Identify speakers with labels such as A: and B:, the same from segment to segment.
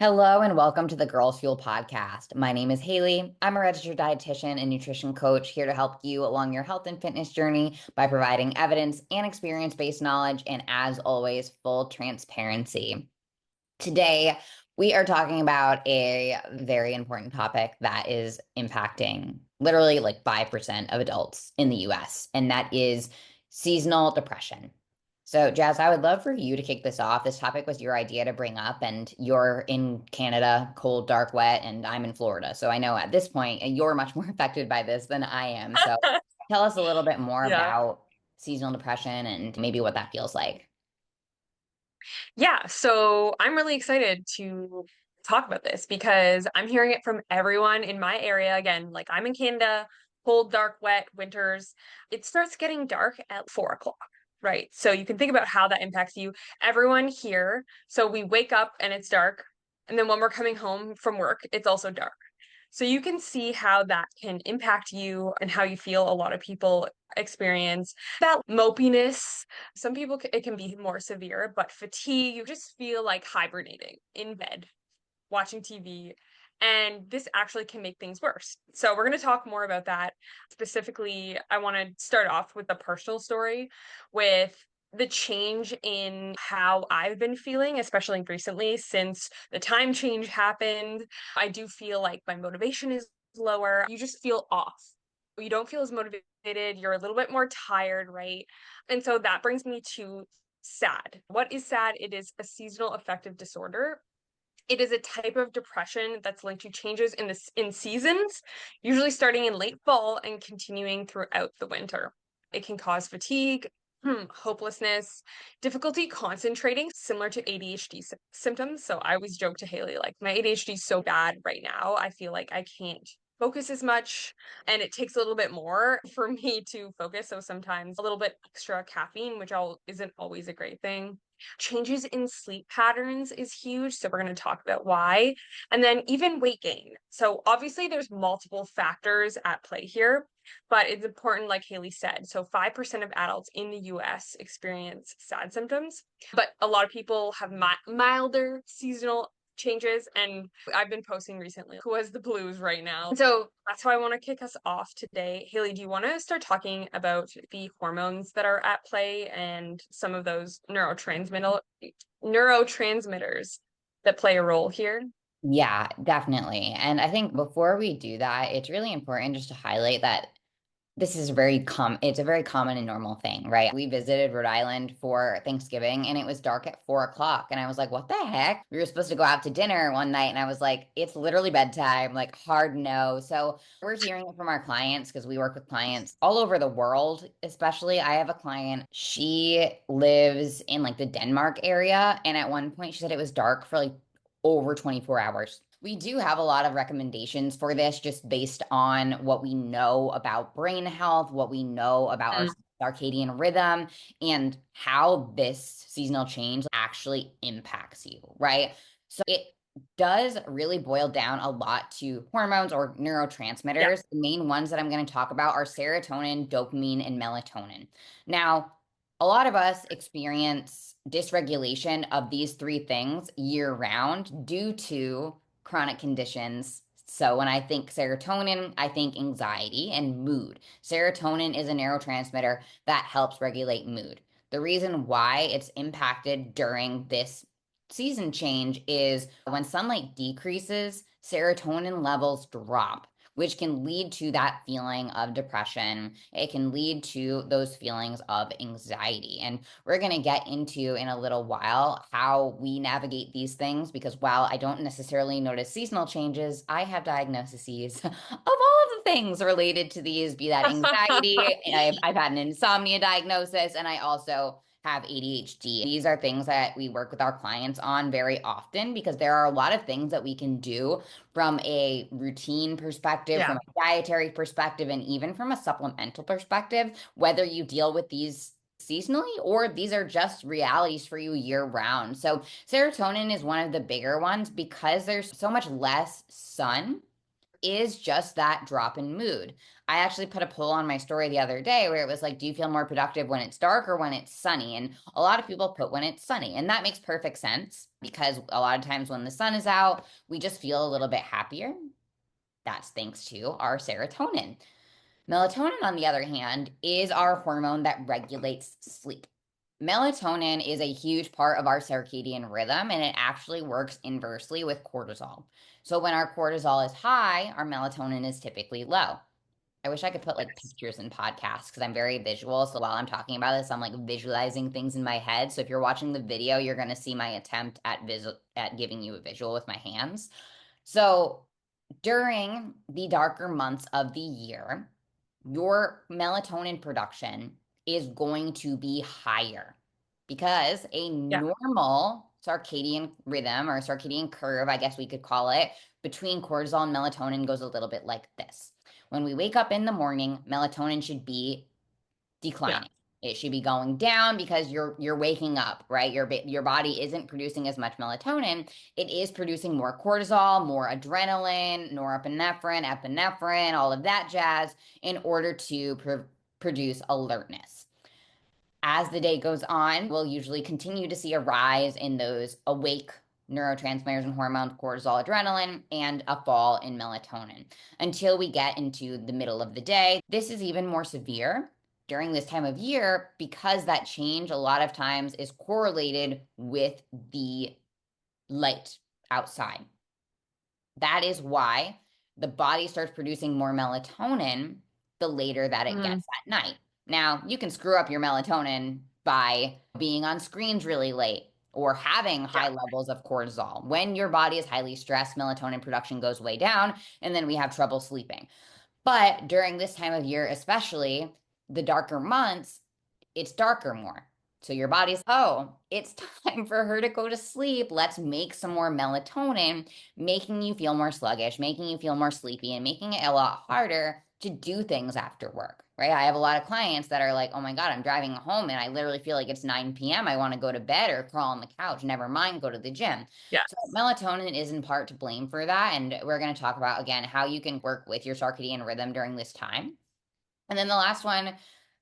A: Hello and welcome to the Girls Fuel podcast. My name is Haley. I'm a registered dietitian and nutrition coach here to help you along your health and fitness journey by providing evidence and experience-based knowledge and, as always, full transparency. Today, we are talking about a very important topic that is impacting literally like 5% of adults in the US, and that is seasonal depression. So, Jazz, I would love for you to kick this off. This topic was your idea to bring up, and you're in Canada, cold, dark, wet, and I'm in Florida. So I know at this point you're much more affected by this than I am. So tell us a little bit more
B: Yeah.
A: about seasonal depression and maybe what that feels like.
B: Yeah. So I'm really excited to talk about this because I'm hearing it from everyone in my area. Again, like I'm in Canada, cold, dark, wet winters. It starts getting dark at 4 o'clock, right? So you can think about how that impacts you. Everyone here. So we wake up and it's dark. And then when we're coming home from work, it's also dark. So you can see how that can impact you and how you feel. A lot of people experience that mopiness. Some people, it can be more severe, but fatigue, you just feel like hibernating in bed, watching TV. And this actually can make things worse. So we're going to talk more about that. Specifically, I want to start off with a personal story with the change in how I've been feeling, especially recently since the time change happened. I do feel like my motivation is lower. You just feel off. You don't feel as motivated. You're a little bit more tired, right? And so that brings me to SAD. What is SAD? It is a seasonal affective disorder. It is a type of depression that's linked to changes in seasons, usually starting in late fall and continuing throughout the winter. It can cause fatigue, hopelessness, difficulty concentrating, similar to ADHD symptoms. So I always joke to Haley, like, my ADHD is so bad right now. I feel like I can't focus as much, and it takes a little bit more for me to focus. So sometimes a little bit extra caffeine, which isn't always a great thing. Changes in sleep patterns is huge. So we're going to talk about why. And then even weight gain. So obviously there's multiple factors at play here, but it's important, like Haley said. So 5% of adults in the US experience SAD symptoms, but a lot of people have milder seasonal changes. And I've been posting recently who has the blues right now. So that's why I want to kick us off today. Haley, do you want to start talking about the hormones that are at play and some of those neurotransmitters that play a role here?
A: Yeah, definitely. And I think before we do that, it's really important just to highlight that this is it's a very common and normal thing, right? We visited Rhode Island for Thanksgiving and it was dark at 4 o'clock. And I was like, what the heck? We were supposed to go out to dinner one night. And I was like, it's literally bedtime, like hard no. So we're hearing it from our clients because we work with clients all over the world. Especially, I have a client, she lives in like the Denmark area. And at one point, she said it was dark for like over 24 hours. We do have a lot of recommendations for this just based on what we know about brain health, what we know about our
B: Mm.
A: circadian rhythm, and how this seasonal change actually impacts you, right? So it does really boil down a lot to hormones or
B: Yeah.
A: neurotransmitters. The main ones that I'm going to talk about are serotonin, dopamine, and melatonin. Now, a lot of us experience dysregulation of these three things year round due to chronic conditions. So when I think serotonin, I think anxiety and mood. Serotonin is a neurotransmitter that helps regulate mood. The reason why it's impacted during this season change is when sunlight decreases, serotonin levels drop, which can lead to that feeling of depression. It can lead to those feelings of anxiety. And we're going to get into in a little while how we navigate these things because while I don't necessarily notice seasonal changes, I have diagnoses of all of the things related to these, be that anxiety. I've had an insomnia diagnosis, and I also have ADHD. These are things that we work with our clients on very often because there are a lot of things that we can do from a routine perspective, from
B: Yeah.
A: a dietary perspective, and even from a supplemental perspective, whether you deal with these seasonally or these are just realities for you year round. So, serotonin is one of the bigger ones because there's so much less sun is just that drop in mood. I actually put a poll on my story the other day where it was like, do you feel more productive when it's dark or when it's sunny? And a lot of people put when it's sunny. And that makes perfect sense because a lot of times when the sun is out, we just feel a little bit happier. That's thanks to our serotonin. Melatonin, on the other hand, is our hormone that regulates sleep. Melatonin is a huge part of our circadian rhythm, and it actually works inversely with cortisol. So when our cortisol is high, our melatonin is typically low. I wish I could put like
B: Yes.
A: pictures in podcasts because I'm very visual. So while I'm talking about this, I'm like visualizing things in my head. So if you're watching the video, you're going to see my attempt at giving you a visual with my hands. So during the darker months of the year, your melatonin production is going to be higher because a
B: Yeah.
A: normal circadian rhythm or circadian curve, I guess we could call it, between cortisol and melatonin goes a little bit like this. When we wake up in the morning, melatonin should be
B: Yeah.
A: declining. It should be going down because you're waking up, right? Your body isn't producing as much melatonin. It is producing more cortisol, more adrenaline, norepinephrine, epinephrine, all of that jazz in order to produce alertness. As the day goes on, we'll usually continue to see a rise in those awake neurotransmitters and hormones, cortisol, adrenaline, and a fall in melatonin until we get into the middle of the day. This is even more severe during this time of year because that change a lot of times is correlated with the light outside. That is why the body starts producing more melatonin the later that it
B: Mm,
A: gets at night. Now, you can screw up your melatonin by being on screens really late or having
B: yeah.
A: high levels of cortisol. When your body is highly stressed, melatonin production goes way down, and then we have trouble sleeping. But during this time of year, especially the darker months, it's darker more. So your body's, oh, it's time for her to go to sleep. Let's make some more melatonin, making you feel more sluggish, making you feel more sleepy, and making it a lot harder to do things after work, right? I have a lot of clients that are like, oh my God, I'm driving home and I literally feel like it's 9 p.m. I want to go to bed or crawl on the couch, never mind go to the gym. So
B: Yes.
A: melatonin is in part to blame for that. And we're going to talk about again how you can work with your circadian rhythm during this time. And then the last one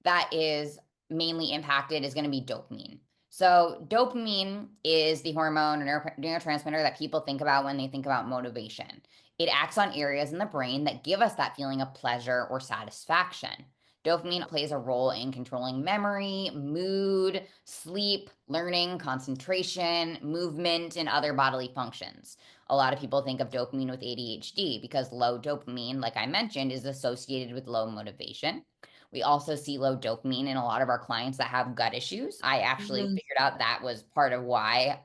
A: that is mainly impacted is going to be dopamine. So, dopamine is the hormone or neurotransmitter that people think about when they think about motivation. It acts on areas in the brain that give us that feeling of pleasure or satisfaction. Dopamine plays a role in controlling memory, mood, sleep, learning, concentration, movement, and other bodily functions. A lot of people think of dopamine with ADHD because low dopamine, like I mentioned, is associated with low motivation. We also see low dopamine in a lot of our clients that have gut issues. I actually
B: Mhm.
A: figured out that was part of why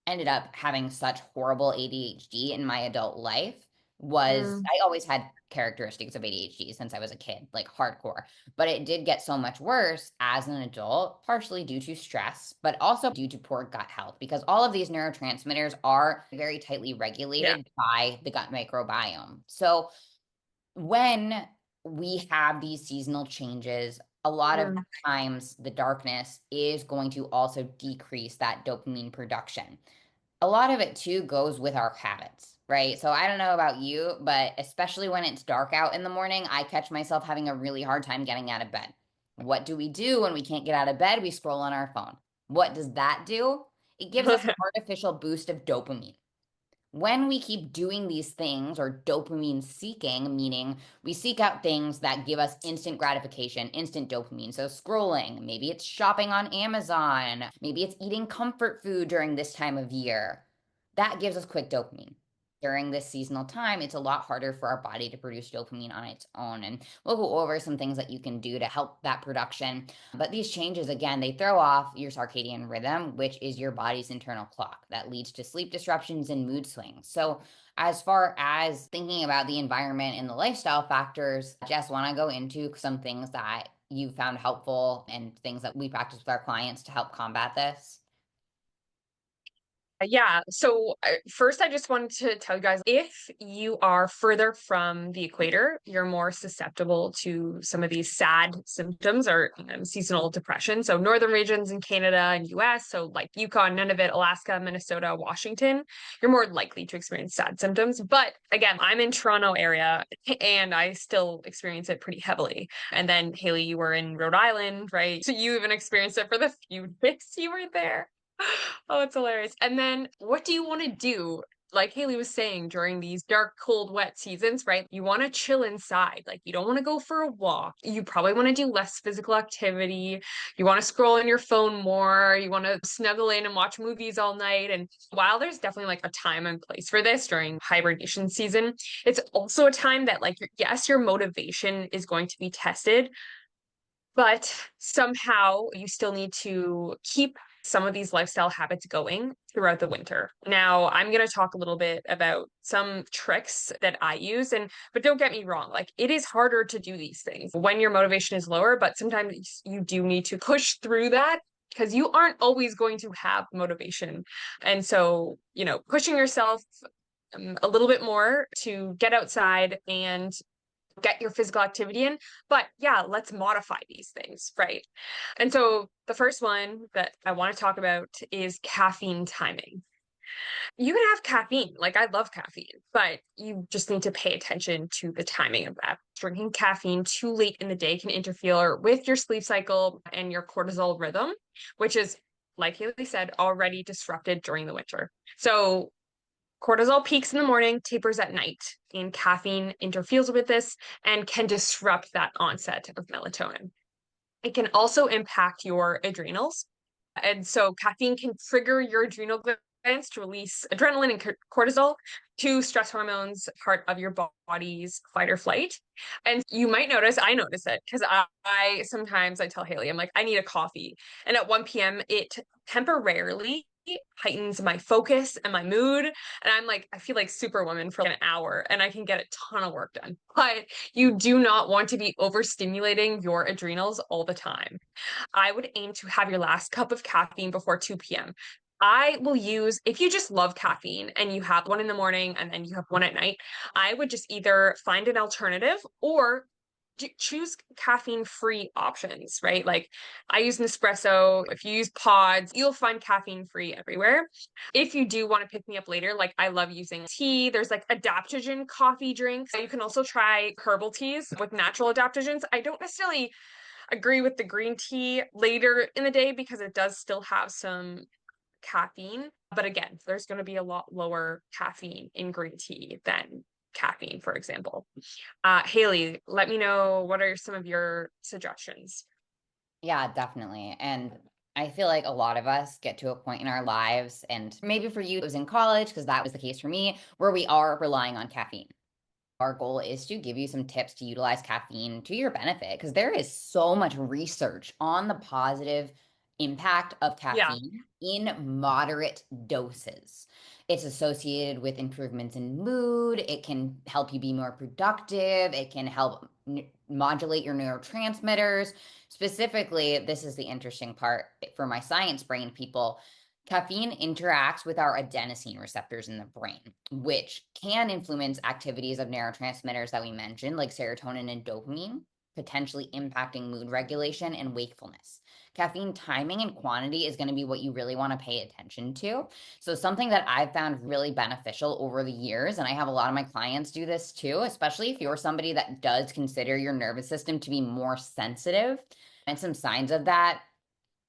A: ended up having such horrible ADHD in my adult life was
B: Mm,
A: I always had characteristics of ADHD since I was a kid, like hardcore. But it did get so much worse as an adult, partially due to stress, but also due to poor gut health, because all of these neurotransmitters are very tightly
B: yeah.
A: regulated by the gut microbiome. So when we have these seasonal changes, a lot of
B: Mm.
A: times the darkness is going to also decrease that dopamine production. A lot of it too goes with our habits, right? So I don't know about you, but especially when it's dark out in the morning, I catch myself having a really hard time getting out of bed. What do we do when we can't get out of bed? We scroll on our phone. What does that do? It gives us an artificial boost of dopamine. When we keep doing these things or dopamine seeking, meaning we seek out things that give us instant gratification, instant dopamine. So, scrolling, maybe it's shopping on Amazon, maybe it's eating comfort food during this time of year. That gives us quick dopamine. During this seasonal time, it's a lot harder for our body to produce dopamine on its own. And we'll go over some things that you can do to help that production. But these changes, again, they throw off your circadian rhythm, which is your body's internal clock that leads to sleep disruptions and mood swings. So, as far as thinking about the environment and the lifestyle factors, Jess, want to go into some things that you found helpful and things that we practice with our clients to help combat this?
B: Yeah. So first, I just wanted to tell you guys, if you are further from the equator, you're more susceptible to some of these sad symptoms or seasonal depression. So northern regions in Canada and US, so like Yukon, Nunavut, Alaska, Minnesota, Washington, you're more likely to experience sad symptoms. But again, I'm in Toronto area and I still experience it pretty heavily. And then Haley, you were in Rhode Island, right? So you even experienced it for the few days you were there. Oh, it's hilarious. And then what do you want to do? Like Haley was saying, during these dark, cold, wet seasons, right? You want to chill inside. Like you don't want to go for a walk. You probably want to do less physical activity. You want to scroll on your phone more. You want to snuggle in and watch movies all night. And while there's definitely like a time and place for this during hibernation season, it's also a time that like, yes, your motivation is going to be tested, but somehow you still need to keep some of these lifestyle habits going throughout the winter. Now, I'm going to talk a little bit about some tricks that I use, and but don't get me wrong, like it is harder to do these things when your motivation is lower, but sometimes you do need to push through that because you aren't always going to have motivation. And so, pushing yourself a little bit more to get outside and get your physical activity in. But yeah, let's modify these things, right? And so the first one that I want to talk about is caffeine timing. You can have caffeine, like I love caffeine, but you just need to pay attention to the timing of that. Drinking caffeine too late in the day can interfere with your sleep cycle and your cortisol rhythm, which is, like Haley said, already disrupted during the winter. So cortisol peaks in the morning, tapers at night, and caffeine interferes with this and can disrupt that onset of melatonin. It can also impact your adrenals. And so caffeine can trigger your adrenal glands to release adrenaline and cortisol, two stress hormones, part of your body's fight or flight. And you might notice, I notice it because I sometimes I tell Haley, I'm like, I need a coffee. And at 1 p.m., it temporarily heightens my focus and my mood. And I'm like, I feel like Superwoman for like an hour and I can get a ton of work done. But you do not want to be overstimulating your adrenals all the time. I would aim to have your last cup of caffeine before 2 p.m. I will use, if you just love caffeine and you have one in the morning and then you have one at night, I would just either find an alternative or choose caffeine-free options, right? Like I use Nespresso. If you use pods, you'll find caffeine-free everywhere. If you do want to pick me up later, like I love using tea. There's like adaptogen coffee drinks. You can also try herbal teas with natural adaptogens. I don't necessarily agree with the green tea later in the day because it does still have some caffeine. But again, there's going to be a lot lower caffeine in green tea than caffeine, for example. Haley, let me know what are some of your suggestions.
A: Yeah, definitely. And I feel like a lot of us get to a point in our lives, and maybe for you, it was in college, because that was the case for me, where we are relying on caffeine. Our goal is to give you some tips to utilize caffeine to your benefit because there is so much research on the positive impact of
B: Yeah.
A: caffeine in moderate doses. It's associated with improvements in mood. It can help you be more productive. It can help modulate your neurotransmitters. Specifically, this is the interesting part for my science brain people. Caffeine interacts with our adenosine receptors in the brain, which can influence activities of neurotransmitters that we mentioned, like serotonin and dopamine, potentially impacting mood regulation and wakefulness. Caffeine timing and quantity is going to be what you really want to pay attention to. So, something that I've found really beneficial over the years, and I have a lot of my clients do this too, especially if you're somebody that does consider your nervous system to be more sensitive. And some signs of that,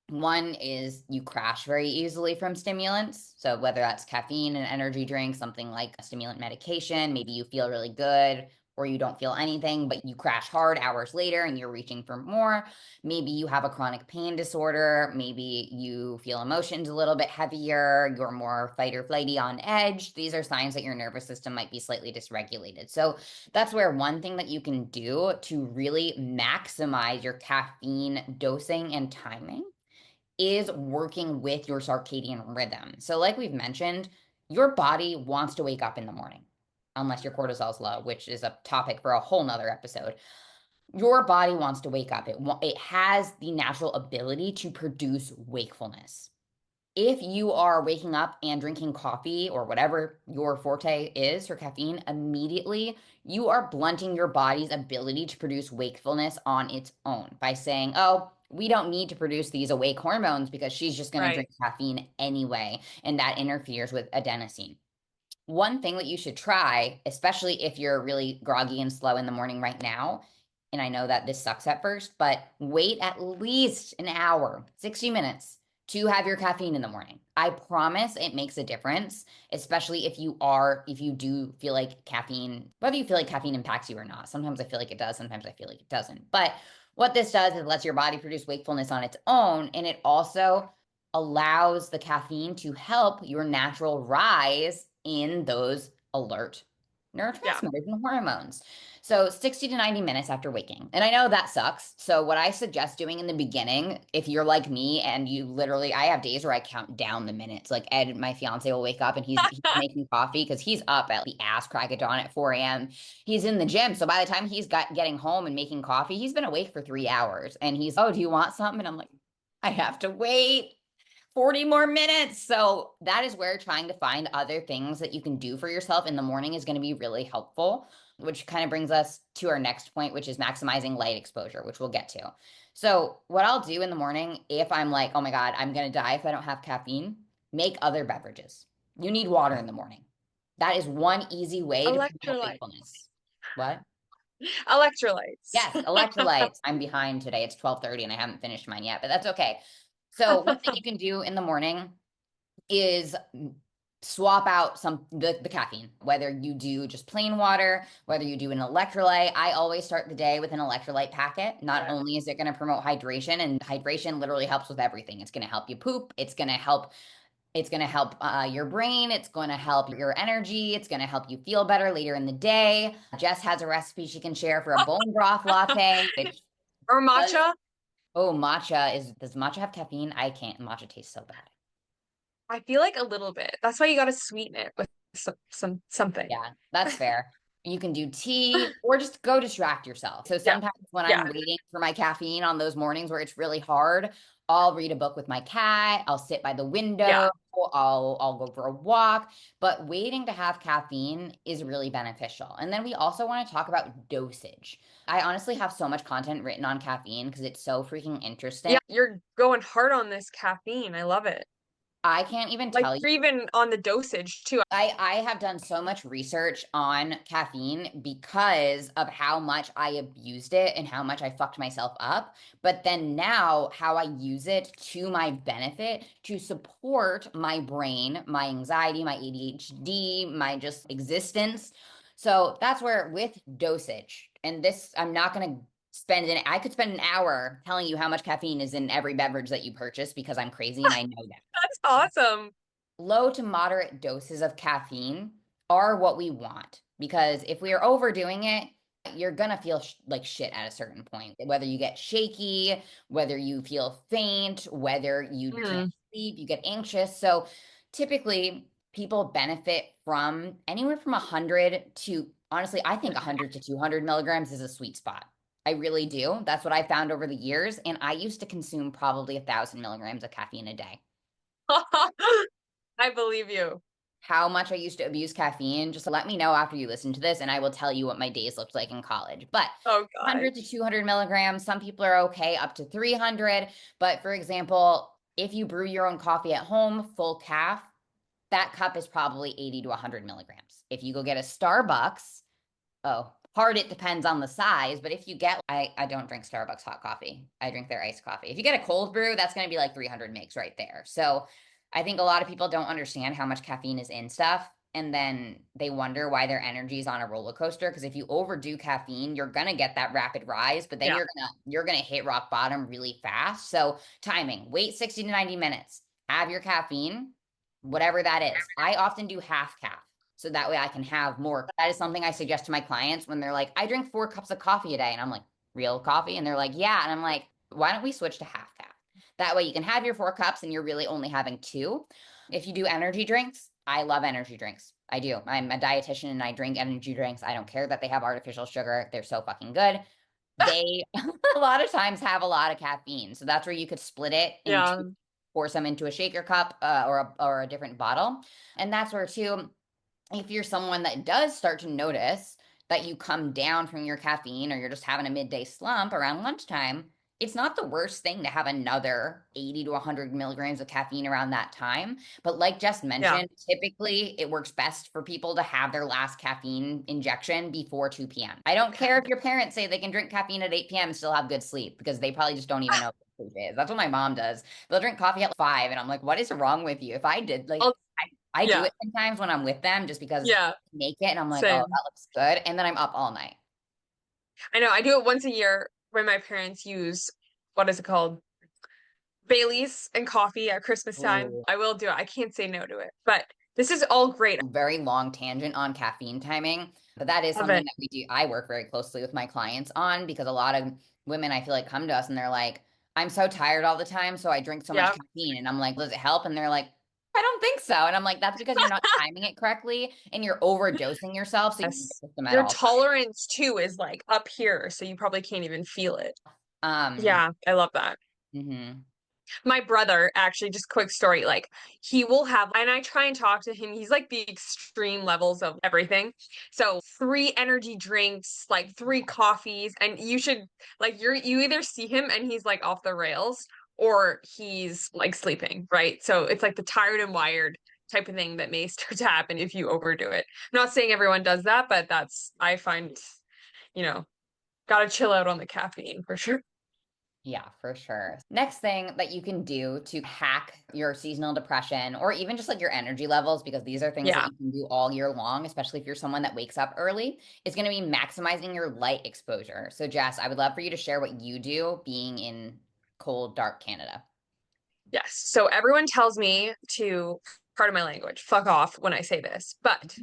A: one is you crash very easily from stimulants. So whether that's caffeine, an energy drink, something like a stimulant medication, maybe you feel really good or you don't feel anything, but you crash hard hours later and you're reaching for more. Maybe you have a chronic pain disorder. Maybe you feel emotions a little bit heavier. You're more fight or flighty on edge. These are signs that your nervous system might be slightly dysregulated. So that's where one thing that you can do to really maximize your caffeine dosing and timing is working with your circadian rhythm. So, like we've mentioned, your body wants to wake up in the morning, unless your cortisol's low, which is a topic for a whole nother episode. Your body wants to wake up. It has the natural ability to produce wakefulness. If you are waking up and drinking coffee or whatever your forte is for caffeine, immediately you are blunting your body's ability to produce wakefulness on its own by saying, oh, we don't need to produce these awake hormones because she's just going to
B: Right.
A: drink caffeine anyway. And that interferes with adenosine. One thing that you should try, especially if you're really groggy and slow in the morning right now, and I know that this sucks at first, but wait at least an hour, 60 minutes to have your caffeine in the morning. I promise it makes a difference, especially if you do feel like caffeine, whether you feel like caffeine impacts you or not. Sometimes I feel like it does, sometimes I feel like it doesn't. But what this does is it lets your body produce wakefulness on its own, and it also allows the caffeine to help your natural rise in those alert
B: Yeah.
A: neurotransmitters and hormones. So 60 to 90 minutes after waking. And I know that sucks. So what I suggest doing in the beginning, if you're like me and you literally, I have days where I count down the minutes. Like Ed, my fiance, will wake up and he's making coffee because he's up at the ass crack of dawn at 4 a.m. He's in the gym. So by the time getting home and making coffee, he's been awake for 3 hours. And he's, oh, do you want something? And I'm like, I have to wait 40 more minutes. So that is where trying to find other things that you can do for yourself in the morning is going to be really helpful, which kind of brings us to our next point, which is maximizing light exposure, which we'll get to. So what I'll do in the morning, if I'm like, oh my God, I'm going to die if I don't have caffeine, make other beverages. You need water in the morning. That is one easy way to promote
B: Electrolytes.
A: wakefulness. What?
B: Electrolytes.
A: Yes, electrolytes. I'm behind today. It's 12:30 and I haven't finished mine yet, but that's okay. So one thing you can do in the morning is swap out the caffeine, whether you do just plain water, whether you do an electrolyte. I always start the day with an electrolyte packet. Not
B: Yeah.
A: only is it going to promote hydration, and hydration literally helps with everything. It's going to help you poop. It's going to help your brain. It's going to help your energy. It's going to help you feel better later in the day. Jess has a recipe she can share for a bone broth latte, which
B: Or
A: does,
B: matcha.
A: oh, does matcha have caffeine? I can't. Matcha tastes so bad.
B: I feel like a little bit. That's why you got to sweeten it with something.
A: Yeah, that's fair. You can do tea or just go distract yourself. So
B: Yeah.
A: sometimes when
B: Yeah.
A: I'm waiting for my caffeine on those mornings where it's really hard, I'll read a book with my cat, I'll sit by the
B: Yeah.
A: window, I'll go for a walk, but waiting to have caffeine is really beneficial. And then we also want to talk about dosage. I honestly have so much content written on caffeine because it's so freaking interesting.
B: Yeah. You're going hard on this caffeine. I love it.
A: I can't even
B: Like
A: tell you.
B: you're even on the dosage too.
A: I have done so much research on caffeine because of how much I abused it and how much I fucked myself up. But then now, how I use it to my benefit to support my brain, my anxiety, my ADHD, my just existence. So that's where with dosage, and this, I'm not going to I could spend an hour telling you how much caffeine is in every beverage that you purchase because I'm crazy and I know that
B: That's awesome.
A: low to moderate doses of caffeine are what we want because if we are overdoing it, you're going to feel like shit at a certain point. Whether you get shaky, whether you feel faint, whether you can't
B: Mhm.
A: sleep, you get anxious. So typically, people benefit from anywhere from 100 to honestly, I think 100 to 200 milligrams is a sweet spot. I really do. That's what I found over the years. And I used to consume probably 1,000 milligrams of caffeine a day.
B: I believe you.
A: How much I used to abuse caffeine, just let me know after you listen to this, and I will tell you what my days looked like in college. But
B: Oh
A: 100 to
B: gosh.
A: 200 milligrams, some people are okay up to 300. But for example, if you brew your own coffee at home, full calf, that cup is probably 80 to 100 milligrams. If you go get a Starbucks, oh, part it depends on the size, but if you get, I don't drink Starbucks hot coffee. I drink their iced coffee. If you get a cold brew, that's going to be like 300 mgs right there. So I think a lot of people don't understand how much caffeine is in stuff. And then they wonder why their energy is on a roller coaster. Because if you overdo caffeine, you're gonna get that rapid rise, but then
B: Yeah.
A: you're gonna hit rock bottom really fast. So timing, wait 60 to 90 minutes, have your caffeine, whatever that is. I often do half calf so that way I can have more. That is something I suggest to my clients when they're like, I drink 4 cups of coffee a day. And I'm like, real coffee? And they're like, yeah. And I'm like, why don't we switch to half calf? That way you can have your 4 cups and you're really only having two. If you do energy drinks, I love energy drinks. I do. I'm a dietitian and I drink energy drinks. I don't care that they have artificial sugar. They're so fucking good. They a lot of times have a lot of caffeine. So that's where you could split it into
B: Yeah.
A: pour some into a shaker cup or a different bottle. And that's where too, if you're someone that does start to notice that you come down from your caffeine or you're just having a midday slump around lunchtime, it's not the worst thing to have another 80 to 100 milligrams of caffeine around that time. But like Jess
B: Yeah.
A: mentioned, typically it works best for people to have their last caffeine injection before 2 p.m. I don't care
B: Okay.
A: if your parents say they can drink caffeine at 8 p.m. and still have good sleep because they probably just don't even know what sleep is. That's what my mom does. They'll drink coffee at 5, and I'm like, what is wrong with you? If I did, like,
B: I'll,
A: I do
B: yeah.
A: it sometimes when I'm with them just because
B: Yeah.
A: I make it and I'm like, oh,
B: Same.
A: that looks good. And then I'm up all night.
B: I know. I do it once a year when my parents use, what is it called? Bailey's and coffee at Christmas time.
A: Ooh.
B: I will do it. I can't say no to it. But this is all great.
A: Very long tangent on caffeine timing, but that is
B: I love
A: something
B: it.
A: that we do. I work very closely with my clients on because a lot of women I feel like come to us and they're like, I'm so tired all the time, so I drink so much
B: Yeah.
A: caffeine. And I'm like, does it help? And they're like, I don't think so. And I'm like, that's because you're not timing it correctly and you're overdosing yourself. So you need
B: Yes.
A: your system at
B: Your
A: all
B: tolerance too is like up here, so you probably can't even feel it.
A: times.
B: Yeah, I love that.
A: Mhm.
B: My brother, actually, just quick story, like he will have, and I try and talk to him. He's like the extreme levels of everything. So 3 energy drinks, like 3 coffees, and you should like you either see him and he's like off the rails or he's like sleeping, right? So it's like the tired and wired type of thing that may start to happen if you overdo it. I'm not saying everyone does that, but that's I find, you know, gotta chill out on the caffeine for sure.
A: Yeah, for sure. Next thing that you can do to hack your seasonal depression or even just like your energy levels, because these are things that
B: Yeah.
A: you can do all year long, especially if you're someone that wakes up early, is going to be maximizing your light exposure. So, Jess, I would love for you to share what you do being in cold, dark Canada.
B: Yes. So everyone tells me to, pardon my language, fuck off when I say this. But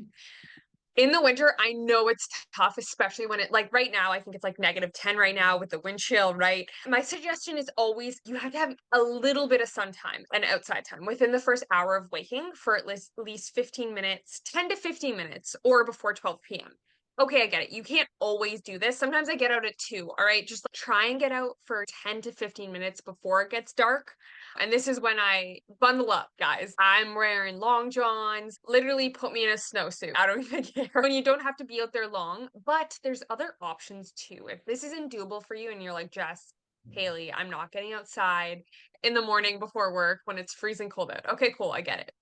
B: in the winter, I know it's tough, especially when it, like right now, I think it's like -10 right now with the wind chill, right? My suggestion is always you have to have a little bit of sun time and outside time within the first hour of waking for at least 15 minutes, 10 to 15 minutes, or before 12 p.m. Okay, I get it. You can't always do this. Sometimes I get out at 2. All right. Just like, try and get out for 10 to 15 minutes before it gets dark. And this is when I bundle up, guys. I'm wearing long johns, literally put me in a snowsuit. I don't even care. When you don't have to be out there long, but there's other options too. If this isn't doable for you and you're like, Jess, Haley, I'm not getting outside in the morning before work when it's freezing cold out. Okay, cool, I get it.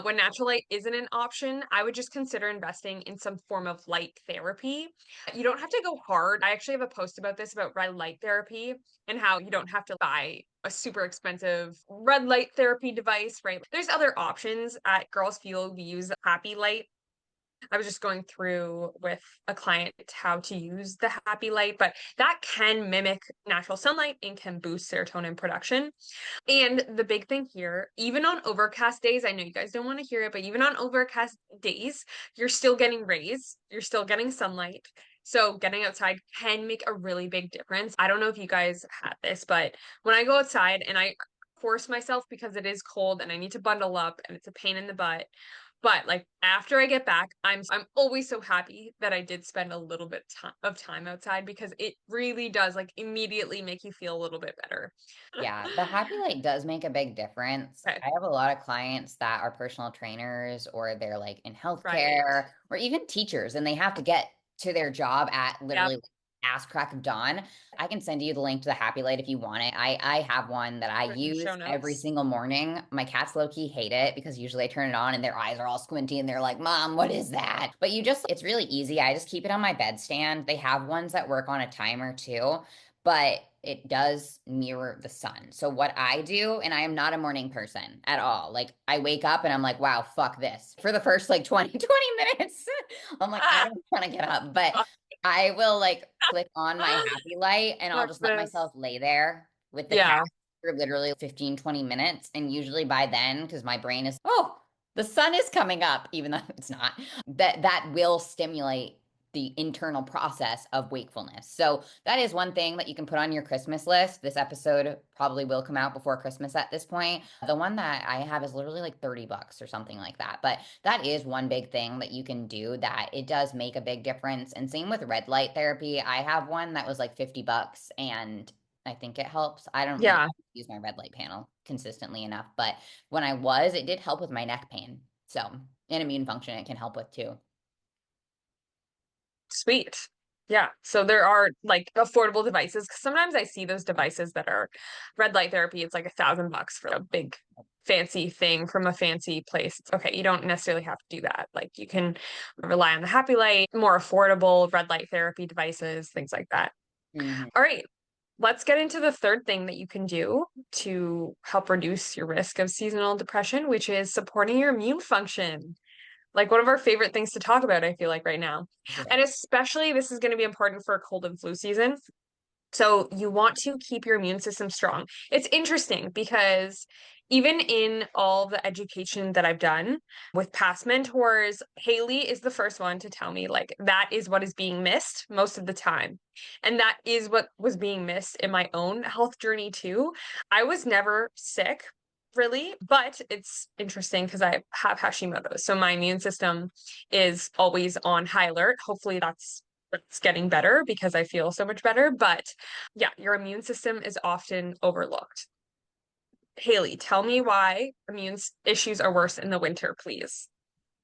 B: When natural light isn't an option, I would just consider investing in some form of light therapy. You don't have to go hard. I actually have a post about this about red light therapy and how you don't have to buy a super expensive red light therapy device, right? There's other options. At Girls Fuel, we use Happy Light. I was just going through with a client how to use the Happy Light, but that can mimic natural sunlight and can boost serotonin production. And the big thing here, even on overcast days, I know you guys don't want to hear it, but even on overcast days, you're still getting rays, you're still getting sunlight. So getting outside can make a really big difference. I don't know if you guys had this, but when I go outside and I force myself because it is cold and I need to bundle up and it's a pain in the butt. But like after I get back, I'm always so happy that I did spend a little bit of time outside because it really does like immediately make you feel a little bit better.
A: Yeah, the happy light does make a big difference.
B: Okay,
A: I have a lot of clients that are personal trainers or they're like in
B: right.
A: healthcare or even teachers, and they have to get to their job at
B: Yep.
A: literally like ass crack of dawn. I can send you the link to the happy light if you want it. I have one that I
B: Put it in the show
A: use every
B: notes.
A: single morning. My cats low key hate it because usually I turn it on and their eyes are all squinty and they're like, "Mom, what is that?" But you just it's really easy. I just keep it on my bedstand. They have ones that work on a timer too, but it does mirror the sun. So what I do, and I am not a morning person at all. Like I wake up and I'm like, wow, fuck this. For the first like 20 minutes, I'm like, I
B: Ah,
A: don't want to get up, but
B: fuck.
A: I will like click on my happy light and I'll
B: Fuck
A: just let
B: this.
A: myself lay there with the cat
B: Yeah.
A: for literally 15, 20 minutes. And usually by then, because my brain is, oh, the sun is coming up, even though it's not, that will stimulate the internal process of wakefulness. So that is one thing that you can put on your Christmas list. This episode probably will come out before Christmas at this point. The one that I have is literally like $30 or something like that. But that is one big thing that you can do that it does make a big difference. And same with red light therapy. I have one that was like $50 and I think it helps. I don't
B: Yeah,
A: use my red light panel consistently enough, but when I was, it did help with my neck pain. So, and immune function, it can help with too.
B: sweet. Yeah. So there are like affordable devices. 'Cause sometimes I see those devices that are red light therapy. It's like $1,000 for a big fancy thing from a fancy place. It's okay. You don't necessarily have to do that. Like you can rely on the happy light, more affordable red light therapy devices, things like that.
A: Mhm.
B: All right. Let's get into the third thing that you can do to help reduce your risk of seasonal depression, which is supporting your immune function. Like one of our favorite things to talk about, I feel like right now.
A: This is
B: And
A: it.
B: especially this is going to be important for cold and flu season. So you want to keep your immune system strong. It's interesting because even in all the education that I've done with past mentors, Haley is the first one to tell me like that is what is being missed most of the time. And that is what was being missed in my own health journey too. I was never sick really, but it's interesting because I have Hashimoto's. So my immune system is always on high alert. Hopefully that's getting better because I feel so much better. But yeah, your immune system is often overlooked. Haley, tell me why immune issues are worse in the winter, please.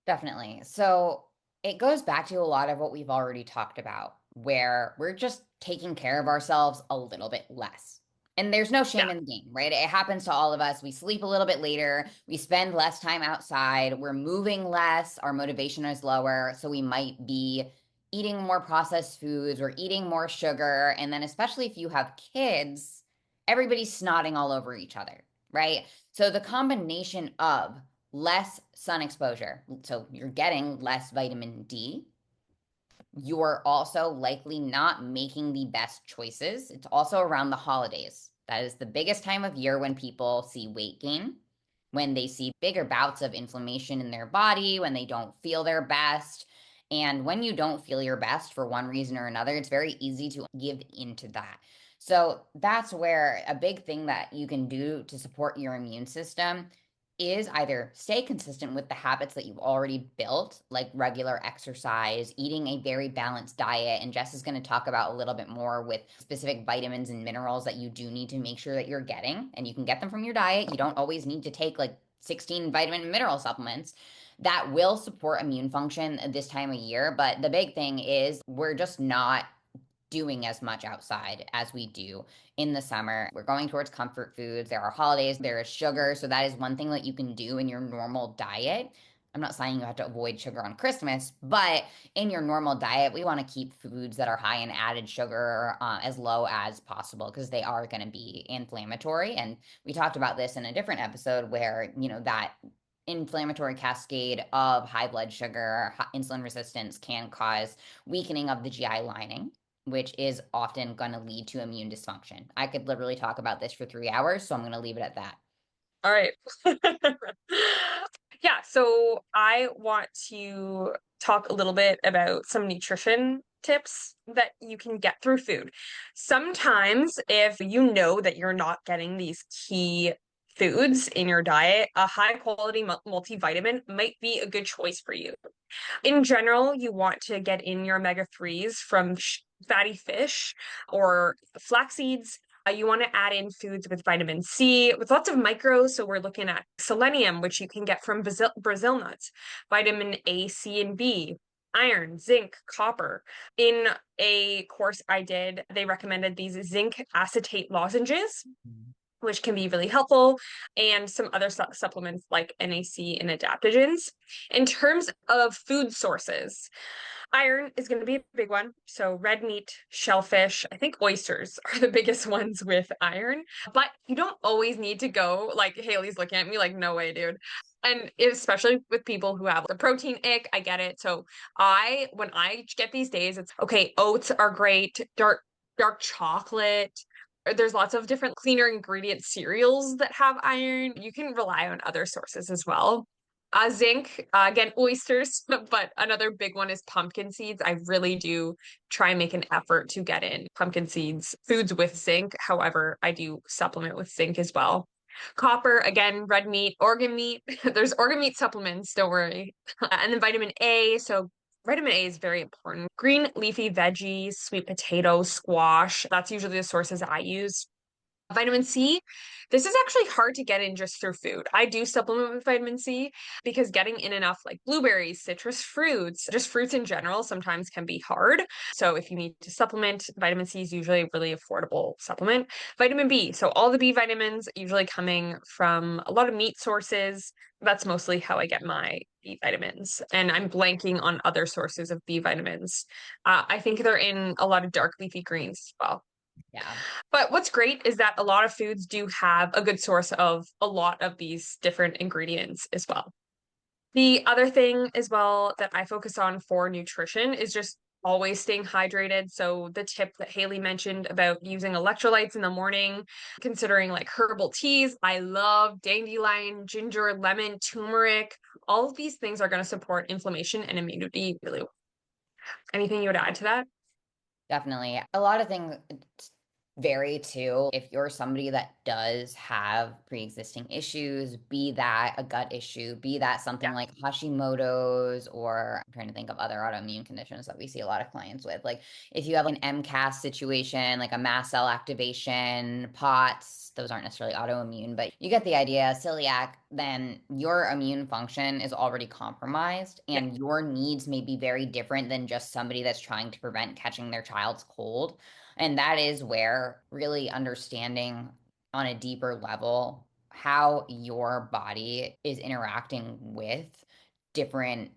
A: Definitely. So it goes back to a lot of what we've already talked about, where we're just taking care of ourselves a little bit less. And there's no
B: Yeah,
A: shame in the game, right? It happens to all of us. We sleep a little bit later, we spend less time outside, we're moving less, our motivation is lower. So we might be eating more processed foods or eating more sugar. And then, especially if you have kids, everybody's snotting all over each other, right? So the combination of less sun exposure. So you're getting less vitamin D. You're also likely not making the best choices. It's also around the holidays. That is the biggest time of year when people see weight gain, when they see bigger bouts of inflammation in their body, when they don't feel their best. And when you don't feel your best for one reason or another, it's very easy to give into that. So that's where a big thing that you can do to support your immune system is either stay consistent with the habits that you've already built, like regular exercise, eating a very balanced diet. And Jess is going to talk about a little bit more with specific vitamins and minerals that you do need to make sure that you're getting, and you can get them from your diet. You don't always need to take like 16 vitamin and mineral supplements that will support immune function this time of year. But the big thing is we're just not doing as much outside as we do in the summer. We're going towards comfort foods. There are holidays, there is sugar. So that is one thing that you can do in your normal diet. I'm not saying you have to avoid sugar on Christmas, but in your normal diet, we want to keep foods that are high in added sugar as low as possible because they are going to be inflammatory. And we talked about this in a different episode where, that inflammatory cascade of high blood sugar, insulin resistance can cause weakening of the GI lining, which is often going to lead to immune dysfunction. I could literally talk about this for 3 hours, so I'm going to leave it at that.
B: all right. Yeah, so I want to talk a little bit about some nutrition tips that you can get through food. Sometimes, if you know that you're not getting these key foods in your diet, a high quality multivitamin might be a good choice for you. In general, you want to get in your omega 3s from fatty fish or flax seeds. You want to add in foods with vitamin C, with lots of micros. So we're looking at selenium, which you can get from Brazil nuts, vitamin A, C, and B, iron, zinc, copper. In a course I did, they recommended these zinc acetate lozenges, which can be really helpful, and some other supplements like NAC and adaptogens. In terms of food sources, iron is going to be a big one. So red meat, shellfish, I think oysters are the biggest ones with iron. But you don't always need to go like Haley's looking at me like, no way, dude. And especially with people who have the protein ick, I get it. So when I get these days, it's okay, oats are great, dark chocolate. There's lots of different cleaner ingredient cereals that have iron. You can rely on other sources as well. Zinc, again, oysters, but another big one is pumpkin seeds. I really do try and make an effort to get in pumpkin seeds, foods with zinc. However, I do supplement with zinc as well. Copper, again, red meat, organ meat. There's organ meat supplements, don't worry. And then vitamin A. So vitamin A is very important. Green leafy veggies, sweet potatoes, squash. That's usually the sources I use. Vitamin C, this is actually hard to get in just through food. I do supplement with vitamin C because getting in enough like blueberries, citrus fruits, just fruits in general sometimes can be hard. So if you need to supplement, vitamin C is usually a really affordable supplement. Vitamin B, so all the B vitamins usually coming from a lot of meat sources. That's mostly how I get my B vitamins. And I'm blanking on other sources of B vitamins. I think they're in a lot of dark leafy greens as well.
A: Yeah,
B: But what's great is that a lot of foods do have a good source of a lot of these different ingredients as well. The other thing as well that I focus on for nutrition is just always staying hydrated. So the tip that Haley mentioned about using electrolytes in the morning, considering like herbal teas, I love dandelion, ginger, lemon, turmeric. All of these things are going to support inflammation and immunity really well. Anything you would add to that?
A: definitely. A lot of things vary too. If you're somebody that does have pre-existing issues, be that a gut issue, be that something
B: Yeah.
A: like Hashimoto's, or I'm trying to think of other autoimmune conditions that we see a lot of clients with. Like if you have an MCAS situation, like a mast cell activation, POTS, those aren't necessarily autoimmune, but you get the idea, celiac, then your immune function is already compromised
B: Yeah.
A: and your needs may be very different than just somebody that's trying to prevent catching their child's cold. And that is where really understanding on a deeper level how your body is interacting with different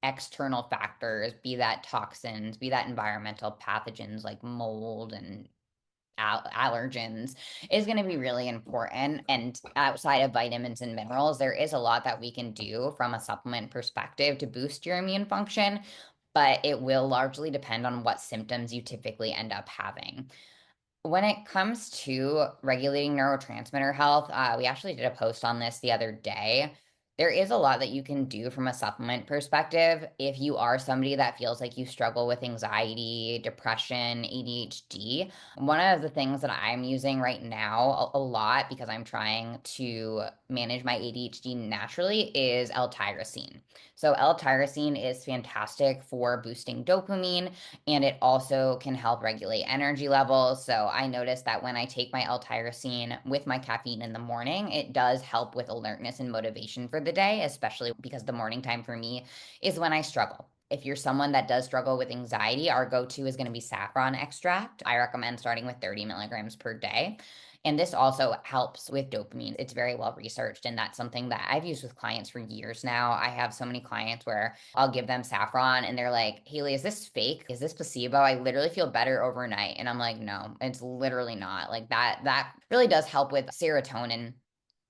A: external factors, be that toxins, be that environmental pathogens like mold and allergens, is going to be really important. And outside of vitamins and minerals, there is a lot that we can do from a supplement perspective to boost your immune function, but it will largely depend on what symptoms you typically end up having. When it comes to regulating neurotransmitter health, we actually did a post on this the other day. There is a lot that you can do from a supplement perspective if you are somebody that feels like you struggle with anxiety, depression, ADHD. One of the things that I'm using right now a lot because I'm trying to manage my ADHD naturally is L-tyrosine. So L-tyrosine is fantastic for boosting dopamine, and it also can help regulate energy levels. So I noticed that when I take my L-tyrosine with my caffeine in the morning, it does help with alertness and motivation for the day, especially because the morning time for me is when I struggle. If you're someone that does struggle with anxiety, our go-to is going to be saffron extract. I recommend starting with 30 milligrams per day. And this also helps with dopamine. It's very well researched. And that's something that I've used with clients for years now. I have so many clients where I'll give them saffron and they're like, Haley, is this fake? Is this placebo? I literally feel better overnight. And I'm like, no, it's literally not. Like that really does help with serotonin.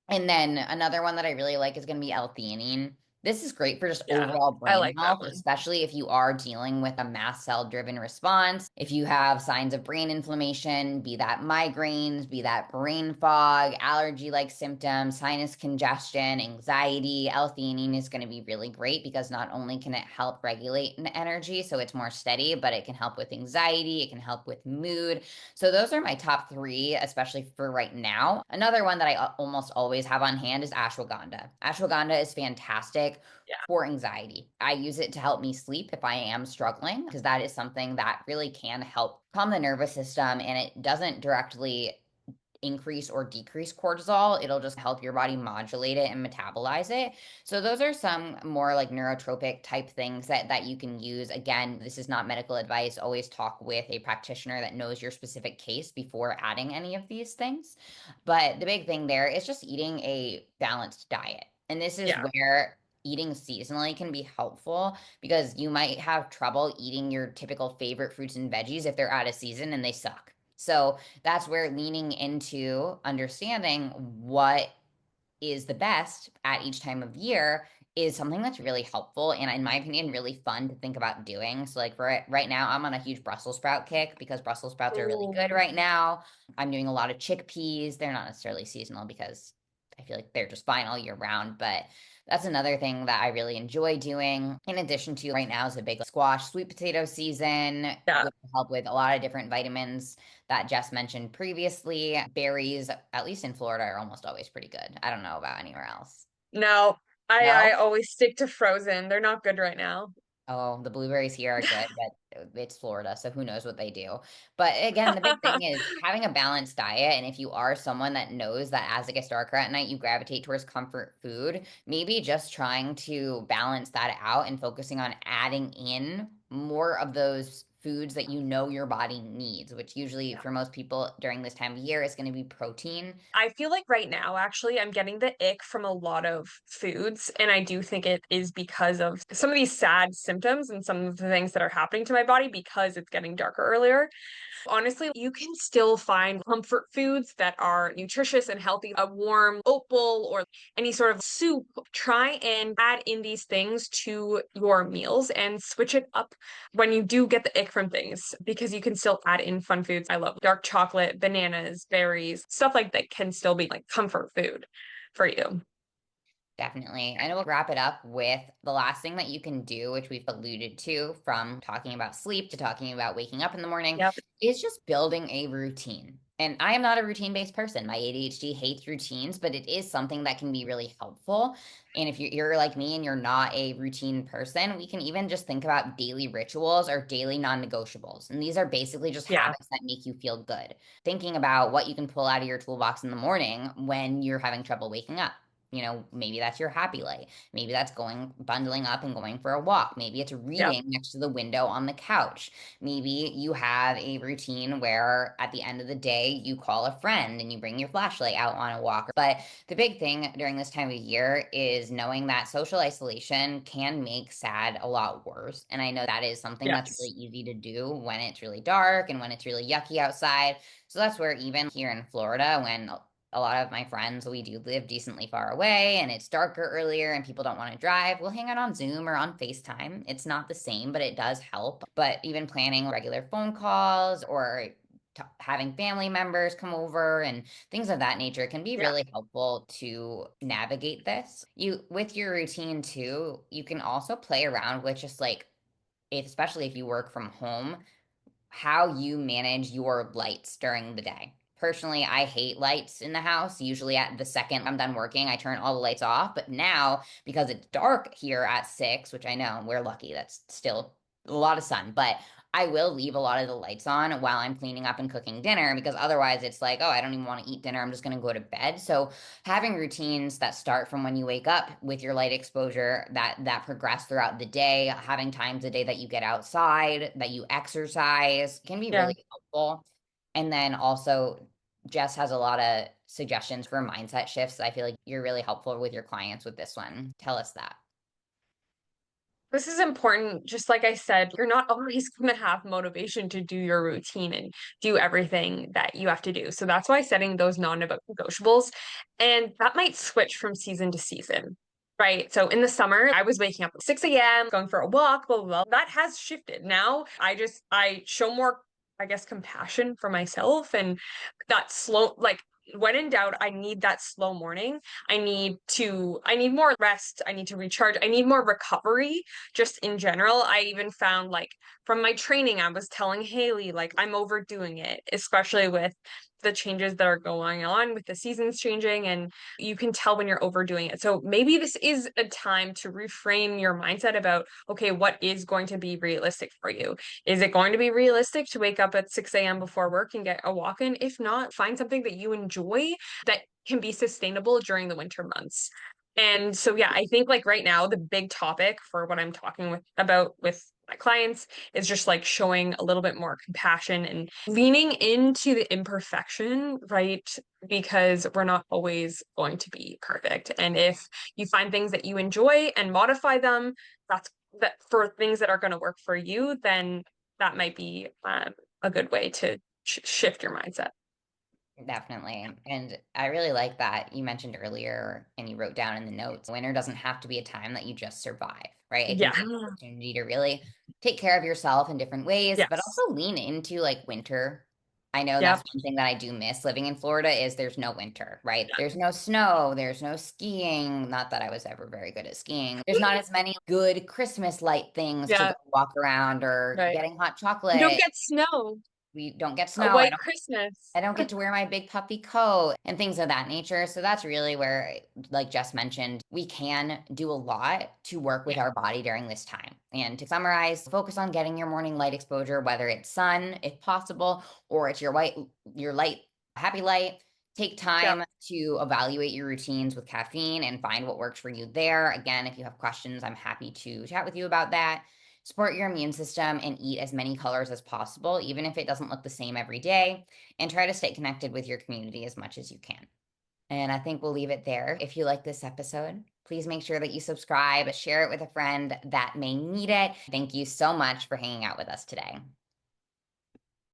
A: And then another one that I really like is going to be L-theanine. This is great for just
B: Yeah.
A: overall
B: I
A: brain
B: like that
A: health,
B: one.
A: especially if you are dealing with a mast cell driven response. If you have signs of brain inflammation, be that migraines, be that brain fog, allergy like symptoms, sinus congestion, anxiety, L-theanine is going to be really great because not only can it help regulate energy so it's more steady, but it can help with anxiety, it can help with mood. So those are my top three, especially for right now. Another one that I almost always have on hand is ashwagandha. Ashwagandha is fantastic
B: Yeah.
A: for anxiety. I use it to help me sleep if I am struggling, because that is something that really can help calm the nervous system, and it doesn't directly increase or decrease cortisol. It'll just help your body modulate it and metabolize it. So those are some more like neurotropic type things that you can use. Again, this is not medical advice. Always talk with a practitioner that knows your specific case before adding any of these things. But the big thing there is just eating a balanced diet. And this is
B: Yeah.
A: where eating seasonally can be helpful because you might have trouble eating your typical favorite fruits and veggies if they're out of season and they suck. So that's where leaning into understanding what is the best at each time of year is something that's really helpful and in my opinion really fun to think about doing. So like for right now I'm on a huge Brussels sprout kick because Brussels sprouts are really good
B: Ooh.
A: right now. I'm doing a lot of chickpeas. They're not necessarily seasonal because I feel like they're just fine all year round, but that's another thing that I really enjoy doing. In addition to right now is a big squash sweet potato season,
B: Yeah.
A: which will help with a lot of different vitamins that Jess mentioned previously. Berries, at least in Florida, are almost always pretty good. I don't know about anywhere else.
B: No, I
A: No?
B: always stick to frozen. They're not good right now.
A: Oh, the blueberries here are good, but it's Florida, so who knows what they do. But again, the big thing is having a balanced diet. And if you are someone that knows that as it gets darker at night, you gravitate towards comfort food, maybe just trying to balance that out and focusing on adding in more of those foods that you know your body needs, which usually for most people during this time of year is going to be protein.
B: I feel like right now, actually, I'm getting the ick from a lot of foods. And I do think it is because of some of these sad symptoms and some of the things that are happening to my body because it's getting darker earlier. Honestly, you can still find comfort foods that are nutritious and healthy. A warm oat bowl or any sort of soup. Try and add in these things to your meals and switch it up when you do get the ick from things because you can still add in fun foods. I love dark chocolate, bananas, berries, stuff like that can still be like comfort food for you.
A: Definitely. And we'll wrap it up with the last thing that you can do, which we've alluded to from talking about sleep to talking about waking up in the morning,
B: Yep.
A: is just building a routine. And I am not a routine-based person. My ADHD hates routines, but it is something that can be really helpful. And if you're like me and you're not a routine person, we can even just think about daily rituals or daily non-negotiables. And these are basically just
B: Yeah.
A: habits that make you feel good. Thinking about what you can pull out of your toolbox in the morning when you're having trouble waking up. Maybe that's your happy light. Maybe that's bundling up and going for a walk. Maybe it's
B: Yep.
A: reading next to the window on the couch. Maybe you have a routine where at the end of the day, you call a friend and you bring your flashlight out on a walk. But the big thing during this time of year is knowing that social isolation can make sad a lot worse. And I know that is something that's really
B: Yes.
A: easy to do when it's really dark and when it's really yucky outside. So that's where even here in Florida, when a lot of my friends, we do live decently far away and it's darker earlier and people don't want to drive, we'll hang out on Zoom or on FaceTime. It's not the same, but it does help. But even planning regular phone calls or having family members come over and things of that nature can be
B: Yeah.
A: really helpful to navigate this. You with your routine too, you can also play around with just like especially if you work from home, how you manage your lights during the day. Personally, I hate lights in the house. Usually, at the second I'm done working, I turn all the lights off. But now, because it's dark here at 6, which I know we're lucky, that's still a lot of sun, but I will leave a lot of the lights on while I'm cleaning up and cooking dinner because otherwise it's like, oh, I don't even want to eat dinner. I'm just going to go to bed. So having routines that start from when you wake up with your light exposure that progress throughout the day, having times a day that you get outside, that you exercise can be
B: Yeah.
A: really helpful. And then also Jess has a lot of suggestions for mindset shifts. I feel like you're really helpful with your clients with this one. Tell us that.
B: This is important. Just like I said, you're not always going to have motivation to do your routine and do everything that you have to do. So that's why setting those non-negotiables, and that might switch from season to season, right? So in the summer, I was waking up at 6 a.m., going for a walk, blah, blah, blah. That has shifted. Now I show more, I guess, compassion for myself and that slow, like, when in doubt, I need that slow morning. I need more rest. I need to recharge. I need more recovery just in general. I even found like from my training, I was telling Haley, like, I'm overdoing it, especially with the changes that are going on with the seasons changing, and you can tell when you're overdoing it. So maybe this is a time to reframe your mindset about, okay, what is going to be realistic for you? Is it going to be realistic to wake up at 6 a.m. before work and get a walk in? If not, find something that you enjoy that can be sustainable during the winter months. And so, yeah, I think like right now, the big topic for what I'm talking about with my clients is just like showing a little bit more compassion and leaning into the imperfection, right? Because we're not always going to be perfect. And if you find things that you enjoy and modify them, that's that for things that are going to work for you, then that might be a good way to shift your mindset.
A: Definitely. And I really like that you mentioned earlier and you wrote down in the notes, winter doesn't have to be a time that you just survive, right? It can
B: Yeah.
A: be an opportunity to really take care of yourself in different ways, but
B: Yes.
A: also lean into like winter. I know that's
B: Yep.
A: one thing that I do miss living in Florida is there's no winter, right? There's no snow, there's no skiing. Not that I was ever very good at skiing. There's not as many good Christmas light things to go
B: Yeah.
A: walk around or
B: Right.
A: getting hot
B: You don't
A: chocolate.
B: get snow.
A: We don't get
B: A
A: snow.
B: white Christmas.
A: I don't get to wear my big puffy coat and things of that nature. So that's really where, like Jess mentioned, we can do a lot to work with
B: Yeah.
A: our body during this time. And to summarize, focus on getting your morning light exposure, whether it's sun, if possible, or it's your light, happy light. Take
B: Yep.
A: time to evaluate your routines with caffeine and find what works for you there. Again, if you have questions, I'm happy to chat with you about that. Support your immune system and eat as many colors as possible, even if it doesn't look the same every day. And try to stay connected with your community as much as you can. And I think we'll leave it there. If you like this episode, please make sure that you subscribe, share it with a friend that may need it. Thank you so much for hanging out with us today.